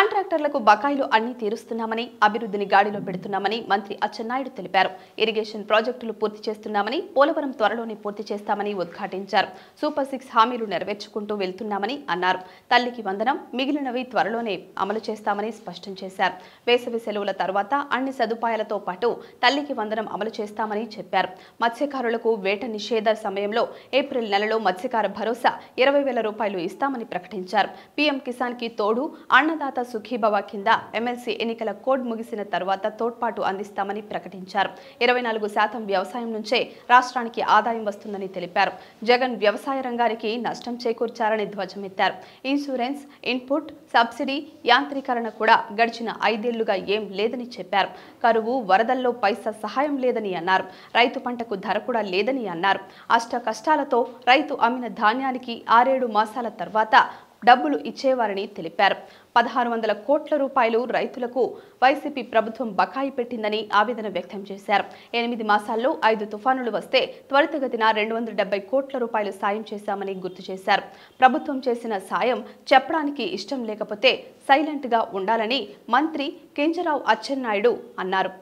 కాంట్రాక్టర్లకు బకాయిలు అన్ని తీరుస్తున్నామని, అభివృద్ధిని గాడిలో పెడుతున్నామని మంత్రి అచ్చెన్నాయుడు తెలిపారు. ఇరిగేషన్ ప్రాజెక్టులు పూర్తి చేస్తున్నామని, పోలవరం త్వరలోనే పూర్తి చేస్తామని ఉద్ఘాటించారు. సూపర్ 6 హామీలు నెరవేర్చుకుంటూ వెళ్తున్నామని అన్నారు. తల్లికి వందనం, మిగిలినవి త్వరలోనే అమలు చేస్తామని స్పష్టం చేశారు. వేసవి సెలవుల తర్వాత అన్ని సదుపాయాలతో పాటు తల్లికి వందనం అమలు చేస్తామని చెప్పారు. మత్స్యకారులకు వేట నిషేధ సమయంలో ఏప్రిల్ నెలలో మత్స్యకార భరోసా 20,000 రూపాయలు ఇస్తామని ప్రకటించారు. పీఎం కిసాన్ కి తోడు అన్నదాత సుఖీభవ కింద ఎమ్మెల్సీ ఎన్నికల కోడ్ ముగిసిన తర్వాత తోడ్పాటు అందిస్తామని ప్రకటించారు. 24% వ్యవసాయం నుంచే రాష్ట్రానికి ఆదాయం వస్తుందని తెలిపారు. జగన్ వ్యవసాయ రంగానికి నష్టం చేకూర్చారని ధ్వజమెత్తారు. ఇన్సూరెన్స్, ఇన్పుట్, సబ్సిడీ, యాంత్రీకరణ కూడా గడిచిన 5 ఏళ్లుగా ఏం లేదని చెప్పారు. కరువు, వరదల్లో పైసా సహాయం లేదని అన్నారు. రైతు పంటకు ధర కూడా లేదని అన్నారు. అష్ట కష్టాలతో రైతు అమ్మిన ధాన్యానికి 6-7 మాసాల తర్వాత డబ్బులు ఇచ్చేవారని తెలిపారు. 1,600 కోట్ల రూపాయలు రైతులకు వైసీపీ ప్రభుత్వం బకాయి పెట్టిందని ఆవేదన వ్యక్తం చేశారు. 8 మాసాల్లో 5 తుఫానులు వస్తే త్వరితగతిన 270 కోట్ల రూపాయలు సాయం చేశామని గుర్తు చేశారు. ప్రభుత్వం చేసిన సాయం చెప్పడానికి ఇష్టం లేకపోతే సైలెంట్ గా ఉండాలని మంత్రి కింజరాపు అచ్చెన్నాయుడు అన్నారు.